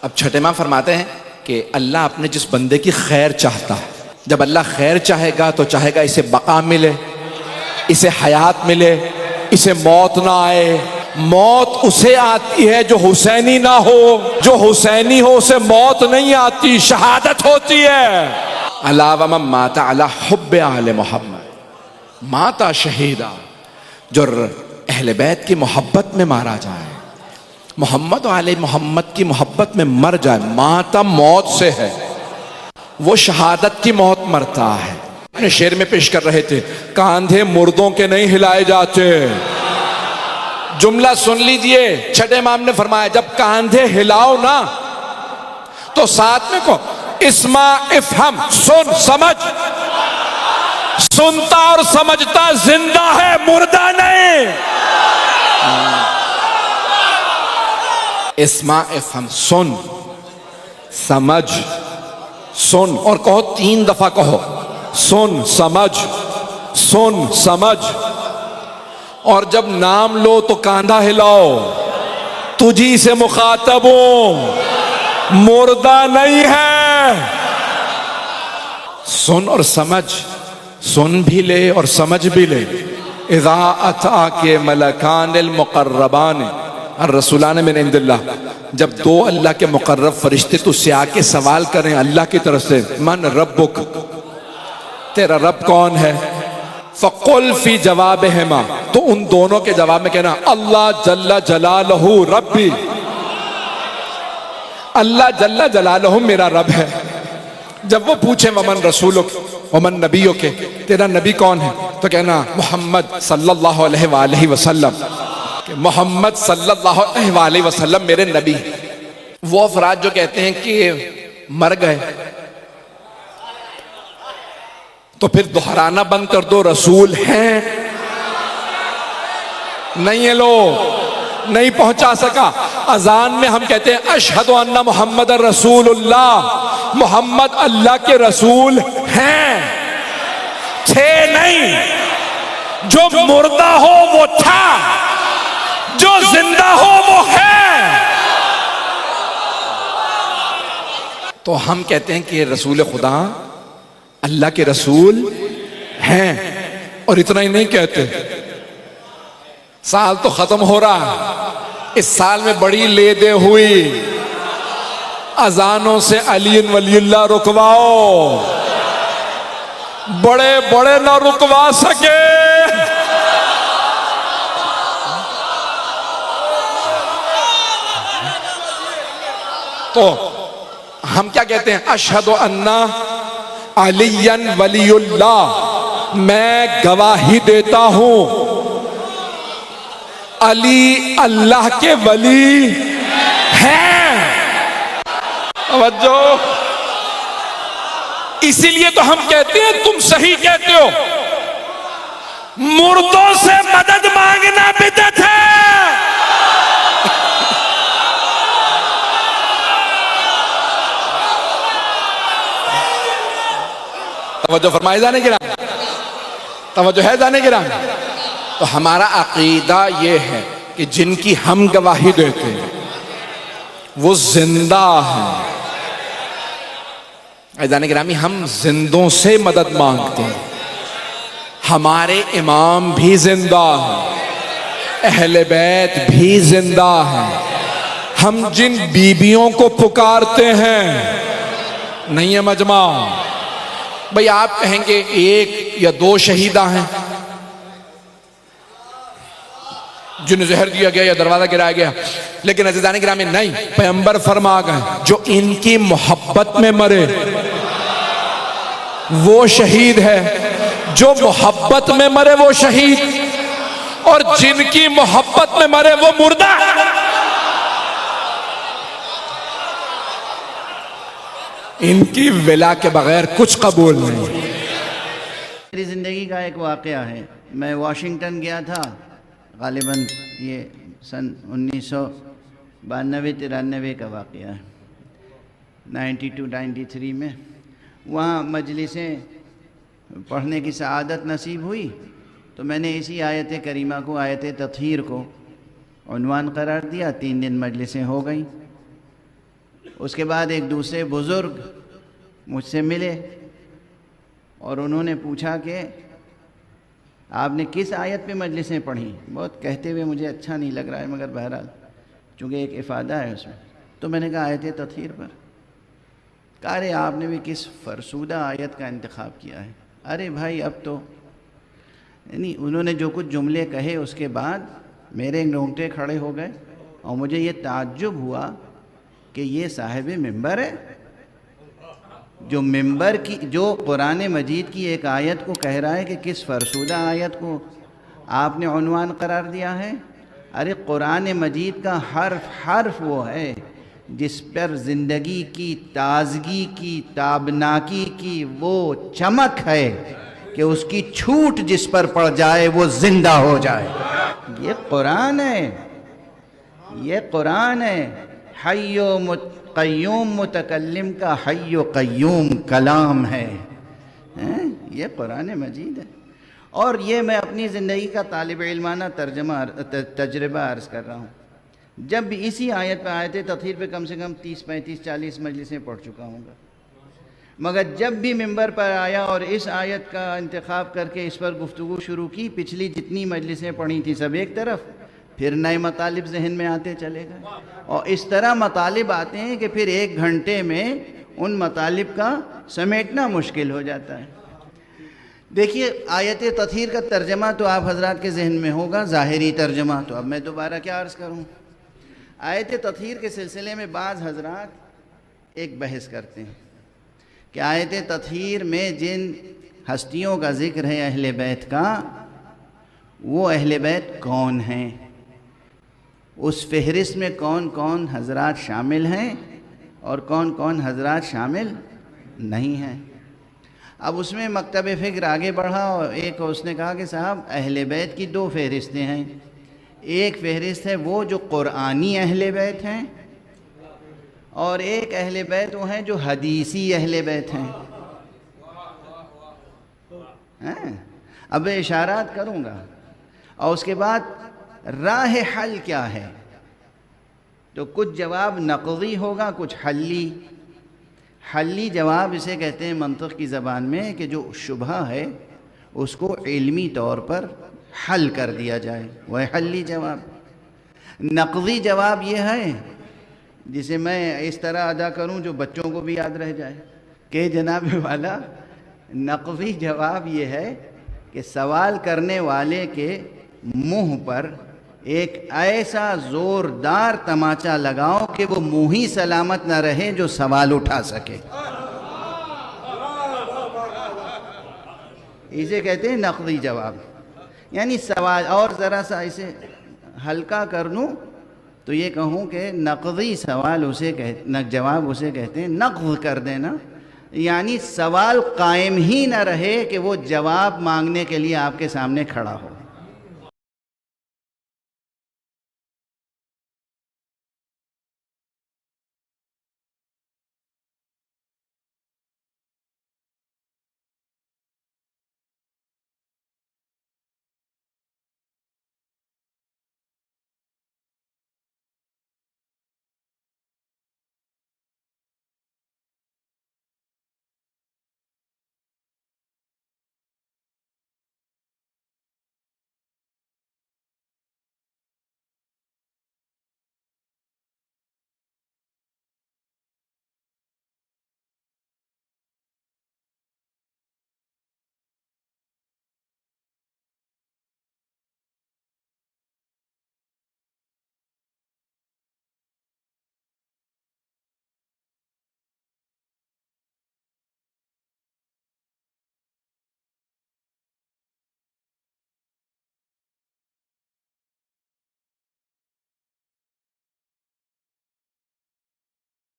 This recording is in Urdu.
اب چھٹے ماہ فرماتے ہیں کہ اللہ اپنے جس بندے کی خیر چاہتا ہے، جب اللہ خیر چاہے گا تو چاہے گا اسے بقا ملے، اسے حیات ملے، اسے موت نہ آئے۔ موت اسے آتی ہے جو حسینی نہ ہو، جو حسینی ہو اسے موت نہیں آتی، شہادت ہوتی ہے۔ الا ومن مات علی حب آل محمد مات شہیدا، جو اہل بیت کی محبت میں مارا جائے، محمد و آل محمد کی محبت میں مر جائے، ماتا موت سے ہے، وہ شہادت کی موت مرتا ہے۔ اپنے شعر میں پیش کر رہے تھے، کاندھے مردوں کے نہیں ہلائے جاتے۔ جملہ سن لیجئے، چھٹے امام نے فرمایا جب کاندھے ہلاؤ نا تو ساتھ میں کو اسمع افہم، سن سمجھ، سنتا اور سمجھتا زندہ ہے، مردہ نہیں۔ اسمع افہم، سن سمجھ، سن اور کہو 3 دفعہ کہو، سن سمجھ، سن سمجھ۔ اور جب نام لو تو کاندھا ہلاؤ، تجھی سے مخاطب ہوں، مردہ نہیں ہے۔ سن اور سمجھ، سن بھی لے اور سمجھ بھی لے۔ اذا اتاک ملکان المقربان الرسولان من عند اللہ، جب 2 اللہ کے مقرب فرشتے تو سے آ کے سوال کریں اللہ کی طرف سے، من ربک، تیرا رب کون ہے؟ فقل فی جوابہما، تو ان دونوں کے جواب میں کہنا اللہ جل جلالہ ربی، اللہ جل جلالہ میرا رب ہے۔ جب وہ پوچھیں ومن رسولک ومن نبیک، تیرا نبی کون ہے؟ تو کہنا محمد صلی اللہ علیہ وآلہ وسلم، کہ محمد صلی اللہ علیہ وآلہ وسلم میرے نبی۔ وہ افراد جو کہتے ہیں کہ مر گئے تو پھر دہرانا بند کر دو، رسول ہیں نہیں ہے، لوگ نہیں پہنچا سکا۔ اذان میں ہم کہتے ہیں اشہد ان محمد رسول اللہ، محمد اللہ کے رسول ہیں، تھے نہیں۔ جو مردہ ہو وہ تھا، جو زندہ ہو وہ ہے۔ تو ہم کہتے ہیں کہ رسول خدا اللہ کے رسول ہیں، اور اتنا ہی نہیں کہتے۔ سال تو ختم ہو رہا، اس سال میں بڑی لیدیں ہوئی، اذانوں سے علی ولی اللہ رکواؤ، بڑے بڑے نہ رکوا سکے۔ تو ہم کیا کہتے ہیں؟ اشہد ان علی ولی اللہ، میں گواہی دیتا ہوں علی اللہ کے ولی ہیں۔ توجہ، اسی لیے تو ہم کہتے ہیں تم صحیح کہتے ہو، مردوں سے مدد مانگنا بدعت ہے۔ توجہ فرمائے جانے گرام، توجہ ہے جانے گرام۔ تو ہمارا عقیدہ یہ ہے کہ جن کی ہم گواہی دیتے ہیں وہ زندہ ہیں۔ جانے گرامی، ہم زندوں سے مدد مانگتے ہیں، ہمارے امام بھی زندہ ہیں، اہل بیت بھی زندہ ہیں۔ ہم جن بیبیوں کو پکارتے ہیں، نہیں ہے مجمع بھئی، آپ کہیں گے 1 یا 2 شہیدہ ہیں جنہیں زہر دیا گیا یا دروازہ گرایا گیا، لیکن عزیزان گرامی نہیں، پیغمبر فرما گئے جو ان کی محبت میں مرے وہ شہید ہے، جو محبت میں مرے وہ شہید، اور جن کی محبت میں مرے وہ مردہ۔ ان کی ولا کے بغیر کچھ قبول نہیں۔ میری زندگی کا ایک واقعہ ہے، میں واشنگٹن گیا تھا، غالباً یہ سن 1992-93 کا واقعہ ہے، 92-93 میں۔ وہاں مجلسیں پڑھنے کی سعادت نصیب ہوئی تو میں نے اسی آیت کریمہ کو، آیت تطہیر کو عنوان قرار دیا۔ 3 دن مجلسیں ہو گئیں، اس کے بعد ایک دوسرے بزرگ مجھ سے ملے اور انہوں نے پوچھا کہ آپ نے کس آیت پہ مجلسیں پڑھی؟ بہت کہتے ہوئے مجھے اچھا نہیں لگ رہا ہے، مگر بہرحال چونکہ ایک افادہ ہے اس میں، تو میں نے کہا آیت تطہیر پر۔ کہا ارے آپ نے بھی کس فرسودہ آیت کا انتخاب کیا ہے؟ ارے بھائی اب تو یعنی انہوں نے جو کچھ جملے کہے اس کے بعد میرے رونگٹے کھڑے ہو گئے، اور مجھے یہ تعجب ہوا کہ یہ صاحب ممبر ہے جو ممبر کی، جو قرآن مجید کی ایک آیت کو کہہ رہا ہے کہ کس فرسودہ آیت کو آپ نے عنوان قرار دیا ہے۔ ارے قرآن مجید کا حرف حرف وہ ہے جس پر زندگی کی تازگی کی تابناکی کی وہ چمک ہے کہ اس کی چھوٹ جس پر پڑ جائے وہ زندہ ہو جائے۔ یہ قرآن ہے، یہ قرآن ہے۔ حی و قیوم متکلم کا حی و قیوم کلام ہے، یہ قرآن مجید ہے۔ اور یہ میں اپنی زندگی کا طالب علمانہ تجربہ عرض کر رہا ہوں۔ جب بھی اسی آیت پہ آیت تطہیر پہ کم سے کم 30 35 40 مجلسیں پڑھ چکا ہوں گا، مگر جب بھی ممبر پر آیا اور اس آیت کا انتخاب کر کے اس پر گفتگو شروع کی، پچھلی جتنی مجلسیں پڑھی تھیں سب ایک طرف، پھر نئے مطالب ذہن میں آتے چلے گئے، اور اس طرح مطالب آتے ہیں کہ پھر 1 گھنٹے میں ان مطالب کا سمیٹنا مشکل ہو جاتا ہے۔ دیکھیے آیت تطہیر کا ترجمہ تو آپ حضرات کے ذہن میں ہوگا، ظاہری ترجمہ، تو اب میں دوبارہ کیا عرض کروں۔ آیت تطہیر کے سلسلے میں بعض حضرات ایک بحث کرتے ہیں کہ آیت تطہیر میں جن ہستیوں کا ذکر ہے اہل بیت کا، وہ اہل بیت کون ہیں، اس فہرست میں کون کون حضرات شامل ہیں اور کون کون حضرات شامل نہیں ہیں۔ اب اس میں مکتب فکر آگے بڑھا اور ایک اس نے کہا کہ صاحب اہل بیت کی 2 فہرستیں ہیں، ایک فہرست ہے وہ جو قرآنی اہل بیت ہیں، اور ایک اہل بیت وہ ہیں جو حدیثی اہل بیت ہیں۔ اب اشارات کروں گا، اور اس کے بعد راہ حل کیا ہے، تو کچھ جواب نقضی ہوگا، کچھ حلی۔ حلی جواب اسے کہتے ہیں منطق کی زبان میں کہ جو شبہہ ہے اس کو علمی طور پر حل کر دیا جائے، وہ حلی جواب۔ نقضی جواب یہ ہے جسے میں اس طرح ادا کروں جو بچوں کو بھی یاد رہ جائے کہ جناب والا، نقضی جواب یہ ہے کہ سوال کرنے والے کے منہ پر ایک ایسا زوردار تماچا لگاؤ کہ وہ منہ ہی سلامت نہ رہے جو سوال اٹھا سکے۔ اسے کہتے ہیں نقضی جواب، یعنی سوال، اور ذرا سا اسے ہلکا کر لوں تو یہ کہوں کہ نقضی سوال جواب اسے کہتے ہیں نقض کر دینا، یعنی سوال قائم ہی نہ رہے کہ وہ جواب مانگنے کے لیے آپ کے سامنے کھڑا ہو۔